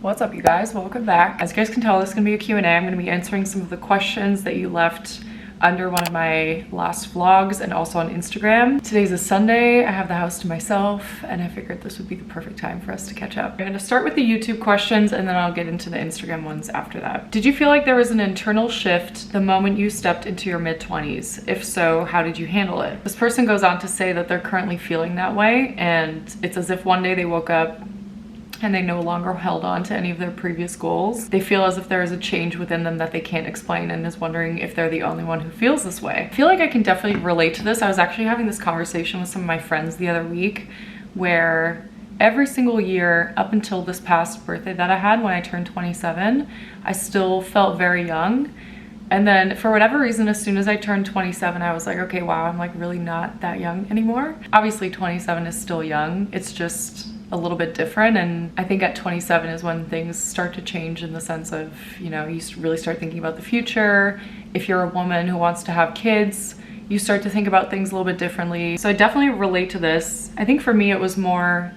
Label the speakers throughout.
Speaker 1: What's up, you guys? Welcome back. As you guys can tell, this is gonna be a Q&A. I'm gonna be answering some of the questions that you left under one of my last vlogs and also on Instagram. Today's a Sunday. I have the house to myself and I figured this would be the perfect time for us to catch up. I'm gonna start with the YouTube questions and then I'll get into the Instagram ones after that. Did you feel like there was an internal shift the moment you stepped into your mid-20s? If so, how did you handle it? This person goes on to say that they're currently feeling that way, and it's as if one day they woke up and they no longer held on to any of their previous goals. They feel as if there is a change within them that they can't explain and is wondering if they're the only one who feels this way. I feel like I can definitely relate to this. I was actually having this conversation with some of my friends the other week where every single year up until this past birthday that I had when I turned 27, I still felt very young. And then for whatever reason, as soon as I turned 27, I was like, okay, wow, I'm like really not that young anymore. Obviously 27 is still young. It's just a little bit different, and I think at 27 is when things start to change in the sense of, you know, you really start thinking about the future. If you're a woman who wants to have kids, you start to think about things a little bit differently. So I definitely relate to this. I think for me it was more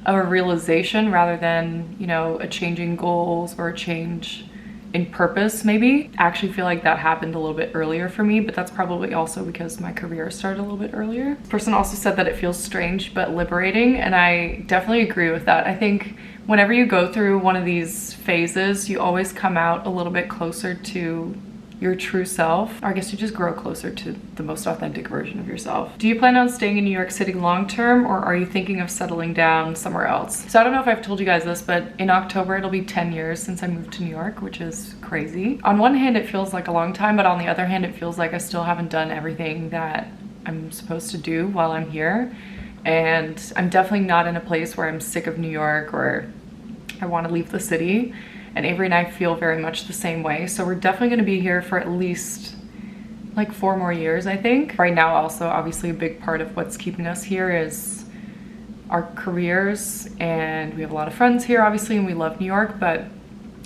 Speaker 1: of a realization rather than, you know, a change in goals or a change in purpose. Maybe I actually feel like that happened a little bit earlier for me, but that's probably also because my career started a little bit earlier. This person also said that it feels strange but liberating, and I definitely agree with that. I think whenever you go through one of these phases, you always come out a little bit closer to your true self, or I guess you just grow closer to the most authentic version of yourself. Do you plan on staying in New York City long term, or are you thinking of settling down somewhere else? So I don't know if I've told you guys this, but in October it'll be 10 years since I moved to New York, which is crazy. On one hand it feels like a long time, but on the other hand it feels like I still haven't done everything that I'm supposed to do while I'm here. And I'm definitely not in a place where I'm sick of New York or I want to leave the city. And Avery and I feel very much the same way. So we're definitely gonna be here for at least like 4 more years, I think. Right now, also, obviously a big part of what's keeping us here is our careers. And we have a lot of friends here, obviously, and we love New York. But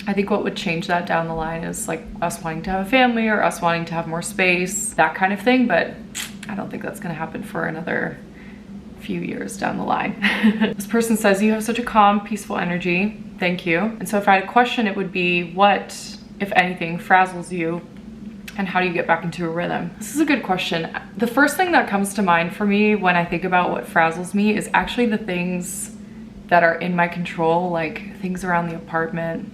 Speaker 1: I think what would change that down the line is like us wanting to have a family or us wanting to have more space, that kind of thing. But I don't think that's gonna happen for another few years down the line. This person says, you have such a calm, peaceful energy. Thank you. And so if I had a question, it would be, what, if anything, frazzles you, and how do you get back into a rhythm? This is a good question. The first thing that comes to mind for me when I think about what frazzles me is actually the things that are in my control, like things around the apartment.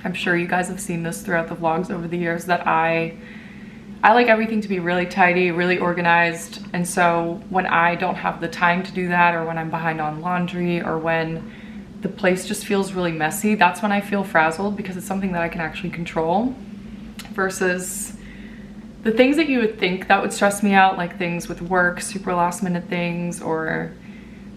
Speaker 1: I'm sure you guys have seen this throughout the vlogs over the years that I like everything to be really tidy, really organized. And so when I don't have the time to do that, or when I'm behind on laundry, or when the place just feels really messy, that's when I feel frazzled, because it's something that I can actually control. Versus the things that you would think that would stress me out, like things with work, super last minute things, or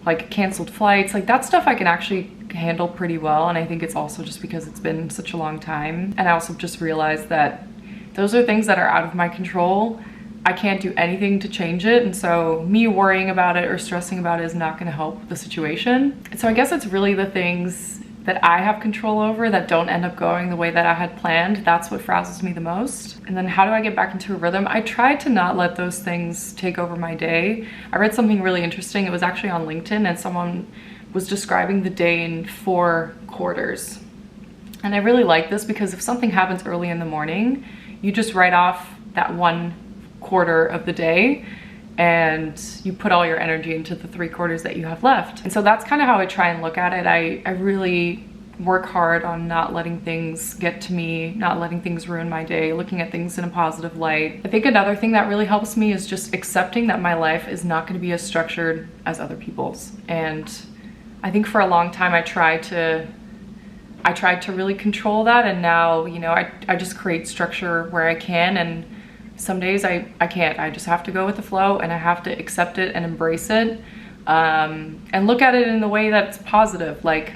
Speaker 1: like canceled flights, like that stuff I can actually handle pretty well. And I think it's also just because it's been such a long time. And I also just realized that those are things that are out of my control. I can't do anything to change it, and so me worrying about it or stressing about it is not going to help the situation. And so I guess it's really the things that I have control over that don't end up going the way that I had planned. That's what frazzles me the most. And then how do I get back into a rhythm? I try to not let those things take over my day. I read something really interesting. It was actually on LinkedIn, and someone was describing the day in 4 quarters. And I really like this, because if something happens early in the morning, you just write off that 1 quarter of the day and you put all your energy into the 3 quarters that you have left. And so that's kind of how I try and look at it. I really work hard on not letting things get to me, not letting things ruin my day, looking at things in a positive light. I think another thing that really helps me is just accepting that my life is not going to be as structured as other people's. And I think for a long time I tried to really control that, and now, you know, I just create structure where I can, and some days I can't. I just have to go with the flow, and I have to accept it and embrace it, and look at it in the way that's positive. Like,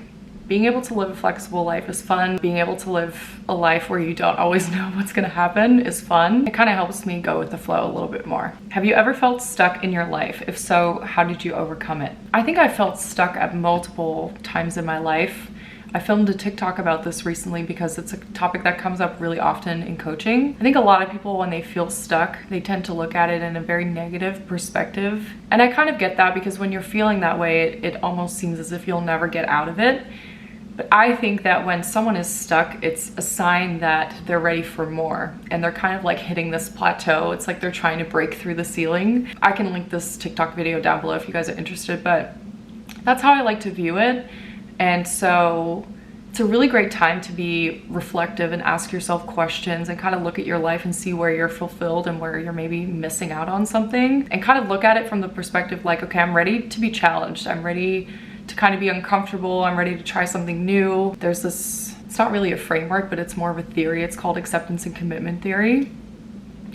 Speaker 1: being able to live a flexible life is fun. Being able to live a life where you don't always know what's gonna happen is fun. It kind of helps me go with the flow a little bit more. Have you ever felt stuck in your life? If so, how did you overcome it? I think I felt stuck at multiple times in my life. I filmed a TikTok about this recently because it's a topic that comes up really often in coaching. I think a lot of people, when they feel stuck, they tend to look at it in a very negative perspective. And I kind of get that, because when you're feeling that way, it almost seems as if you'll never get out of it. But I think that when someone is stuck, it's a sign that they're ready for more and they're kind of like hitting this plateau. It's like they're trying to break through the ceiling. I can link this TikTok video down below if you guys are interested, but that's how I like to view it. And so it's a really great time to be reflective and ask yourself questions and kind of look at your life and see where you're fulfilled and where you're maybe missing out on something, and kind of look at it from the perspective like, okay, I'm ready to be challenged. I'm ready to kind of be uncomfortable. I'm ready to try something new. There's this, it's not really a framework, but it's more of a theory. It's called acceptance and commitment theory.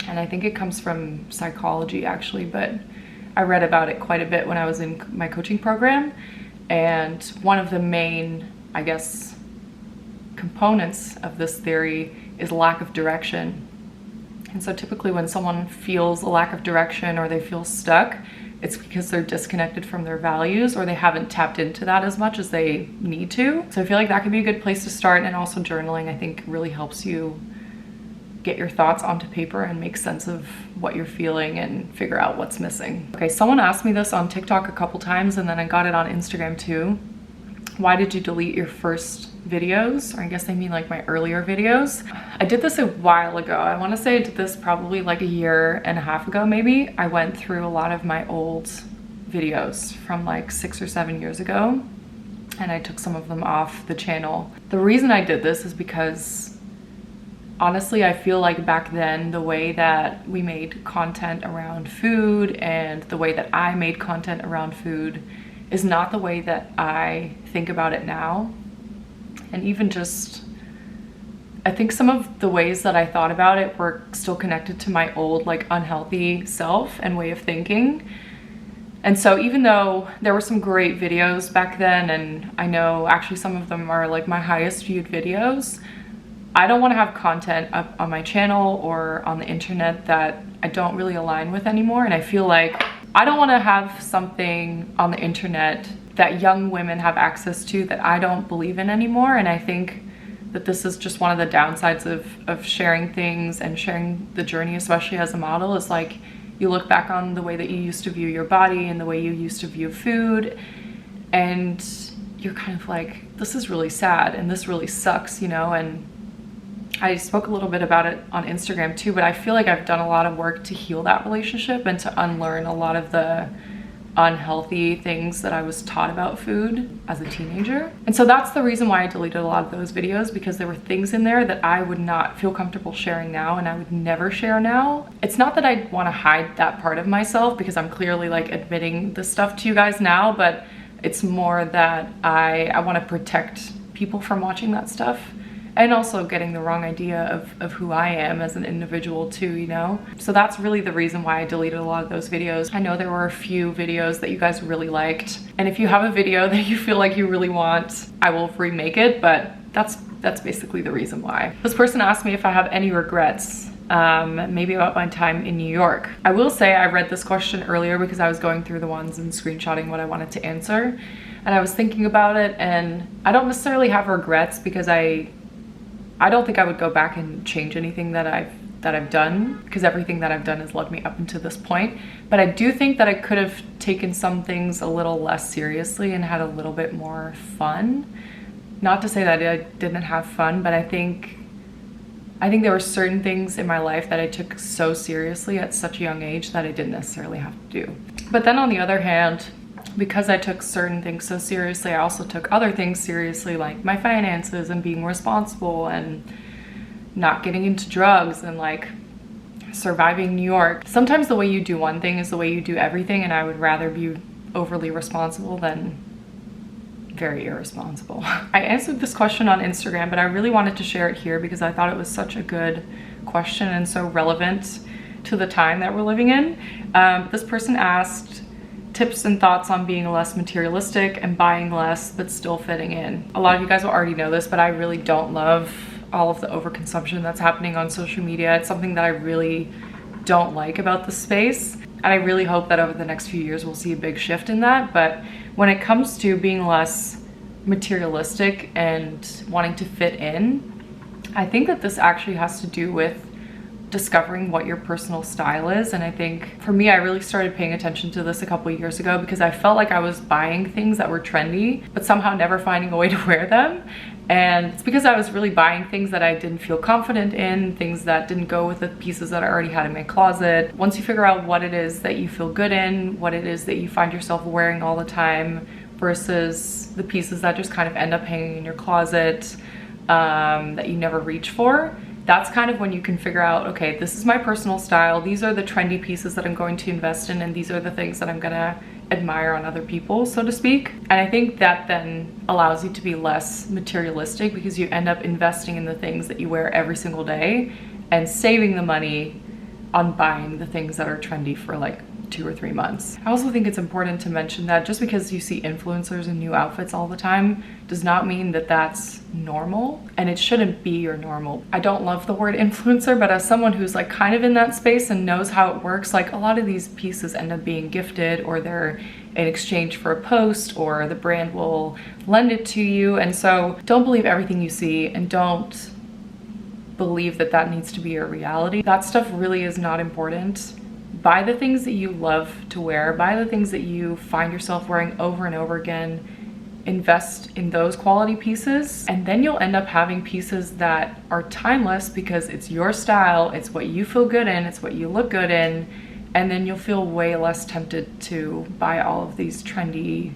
Speaker 1: And I think it comes from psychology actually, but I read about it quite a bit when I was in my coaching program. And one of the main, I guess, components of this theory is lack of direction. And so typically when someone feels a lack of direction or they feel stuck, it's because they're disconnected from their values or they haven't tapped into that as much as they need to. So I feel like that could be a good place to start. And also journaling, I think, really helps you get your thoughts onto paper and make sense of what you're feeling and figure out what's missing. Okay, someone asked me this on TikTok a couple times and then I got it on Instagram too. Why did you delete your first videos? Or I guess they mean like my earlier videos. I did this a while ago. I want to say I did this probably like a year and a half ago maybe. I went through a lot of my old videos from like 6 or 7 years ago and I took some of them off the channel. The reason I did this is because honestly, I feel like back then the way that we made content around food and the way that I made content around food is not the way that I think about it now. And even just, I think some of the ways that I thought about it were still connected to my old like unhealthy self and way of thinking. And so even though there were some great videos back then, and I know actually some of them are like my highest viewed videos, I don't want to have content up on my channel or on the internet that I don't really align with anymore. And I feel like I don't want to have something on the internet that young women have access to that I don't believe in anymore. And I think that this is just one of the downsides of sharing things and sharing the journey, especially as a model, is like you look back on the way that you used to view your body and the way you used to view food, and you're kind of like, this is really sad and this really sucks, you know? And I spoke a little bit about it on Instagram too, but I feel like I've done a lot of work to heal that relationship and to unlearn a lot of the unhealthy things that I was taught about food as a teenager. And so that's the reason why I deleted a lot of those videos, because there were things in there that I would not feel comfortable sharing now and I would never share now. It's not that I want to hide that part of myself, because I'm clearly like admitting this stuff to you guys now, but it's more that I want to protect people from watching that stuff. And also getting the wrong idea of who I am as an individual too, you know? So that's really the reason why I deleted a lot of those videos. I know there were a few videos that you guys really liked. And if you have a video that you feel like you really want, I will remake it, but that's basically the reason why. This person asked me if I have any regrets, maybe about my time in New York. I will say I read this question earlier because I was going through the ones and screenshotting what I wanted to answer. And I was thinking about it, and I don't necessarily have regrets because I don't think I would go back and change anything that I've done, because everything that I've done has led me up until this point. But I do think that I could have taken some things a little less seriously and had a little bit more fun. Not to say that I didn't have fun, but I think there were certain things in my life that I took so seriously at such a young age that I didn't necessarily have to do. But then on the other hand, because I took certain things so seriously, I also took other things seriously, like my finances and being responsible and not getting into drugs and like surviving New York. Sometimes the way you do one thing is the way you do everything, and I would rather be overly responsible than very irresponsible. I answered this question on Instagram, but I really wanted to share it here because I thought it was such a good question and so relevant to the time that we're living in. This person asked, tips and thoughts on being less materialistic and buying less but still fitting in. A lot of you guys will already know this, but I really don't love all of the overconsumption that's happening on social media. It's something that I really don't like about the space, and I really hope that over the next few years we'll see a big shift in that. But when it comes to being less materialistic and wanting to fit in, I think that this actually has to do with discovering what your personal style is. And I think for me, I really started paying attention to this a couple years ago because I felt like I was buying things that were trendy, but somehow never finding a way to wear them. And it's because I was really buying things that I didn't feel confident in, things that didn't go with the pieces that I already had in my closet. Once you figure out what it is that you feel good in, what it is that you find yourself wearing all the time versus the pieces that just kind of end up hanging in your closet that you never reach for, that's kind of when you can figure out, okay, this is my personal style. These are the trendy pieces that I'm going to invest in, and these are the things that I'm gonna admire on other people, so to speak. And I think that then allows you to be less materialistic because you end up investing in the things that you wear every single day and saving the money on buying the things that are trendy for like 2 or 3 months. I also think it's important to mention that just because you see influencers in new outfits all the time does not mean that that's normal, and it shouldn't be your normal. I don't love the word influencer, but as someone who's like kind of in that space and knows how it works, like a lot of these pieces end up being gifted, or they're in exchange for a post, or the brand will lend it to you. And so don't believe everything you see, and don't believe that that needs to be your reality. That stuff really is not important. Buy the things that you love to wear, buy the things that you find yourself wearing over and over again, invest in those quality pieces, and then you'll end up having pieces that are timeless because it's your style, it's what you feel good in, it's what you look good in, and then you'll feel way less tempted to buy all of these trendy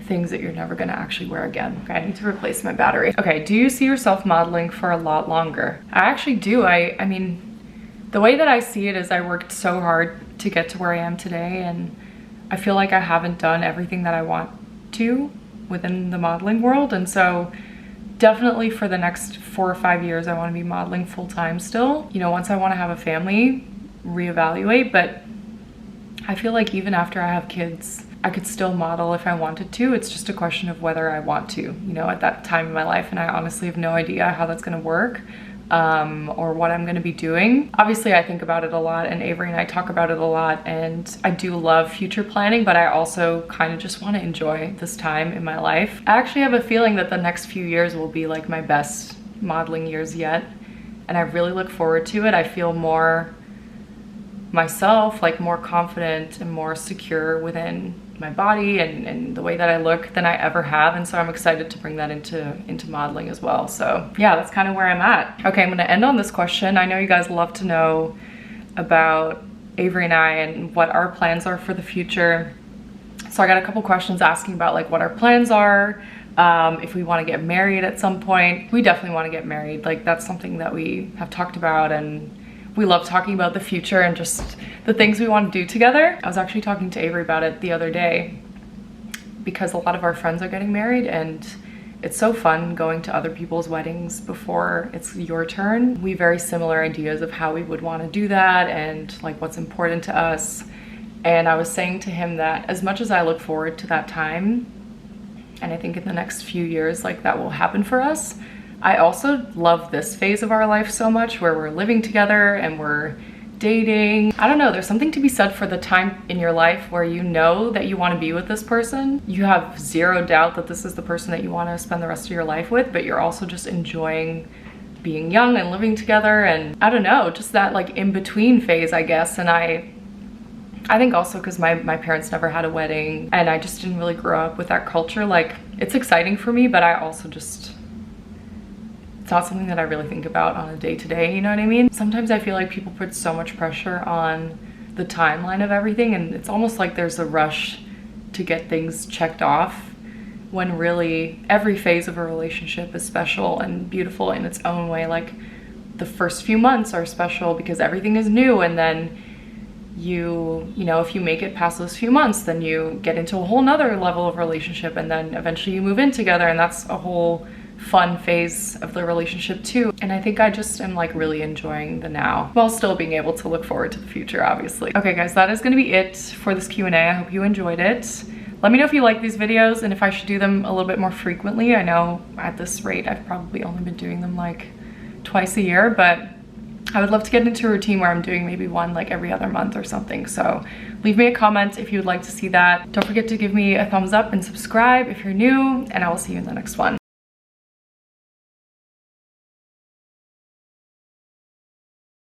Speaker 1: things that you're never gonna actually wear again. Okay, I need to replace my battery. Okay, do you see yourself modeling for a lot longer? I actually do. I mean, the way that I see it is I worked so hard to get to where I am today, and I feel like I haven't done everything that I want to within the modeling world. And so definitely for the next 4 or 5 years, I want to be modeling full-time still. You know, once I want to have a family, reevaluate, but I feel like even after I have kids, I could still model if I wanted to. It's just a question of whether I want to, you know, at that time in my life. And I honestly have no idea how that's going to work. Or what I'm gonna be doing. Obviously, I think about it a lot, and Avery and I talk about it a lot, and I do love future planning, but I also kind of just want to enjoy this time in my life. I actually have a feeling that the next few years will be like my best modeling years yet, and I really look forward to it. I feel more myself, like more confident and more secure within my body and the way that I look than I ever have, and so I'm excited to bring that into modeling as well. So yeah, that's kind of where I'm at. Okay, I'm gonna end on this question. I know you guys love to know about Avery and I and what our plans are for the future. So I got a couple questions asking about like what our plans are, if we want to get married at some point. We definitely want to get married. Like that's something that we have talked about, and we love talking about the future and just the things we want to do together. I was actually talking to Avery about it the other day because a lot of our friends are getting married, and it's so fun going to other people's weddings before it's your turn. We have very similar ideas of how we would want to do that and like what's important to us. And I was saying to him that as much as I look forward to that time, and I think in the next few years like that will happen for us, I also love this phase of our life so much where we're living together and we're dating. I don't know, there's something to be said for the time in your life where you know that you want to be with this person. You have zero doubt that this is the person that you want to spend the rest of your life with, but you're also just enjoying being young and living together, and I don't know, just that like in-between phase, I guess. And I think also because my parents never had a wedding and I just didn't really grow up with that culture, like it's exciting for me, but I also just, it's not something that I really think about on a day-to-day, you know what I mean? Sometimes I feel like people put so much pressure on the timeline of everything, and it's almost like there's a rush to get things checked off, when really every phase of a relationship is special and beautiful in its own way. Like the first few months are special because everything is new, and then you know, if you make it past those few months, then you get into a whole nother level of relationship, and then eventually you move in together, and that's a whole fun phase of the relationship too. And I think I just am like really enjoying the now while still being able to look forward to the future, obviously. Okay guys, that is gonna be it for this Q&A. I hope you enjoyed it. Let me know if you like these videos and if I should do them a little bit more frequently. I know at this rate I've probably only been doing them like twice a year, but I would love to get into a routine where I'm doing maybe one like every other month or something. So leave me a comment if you would like to see that. Don't forget to give me a thumbs up and subscribe if you're new, and I will see you in the next one.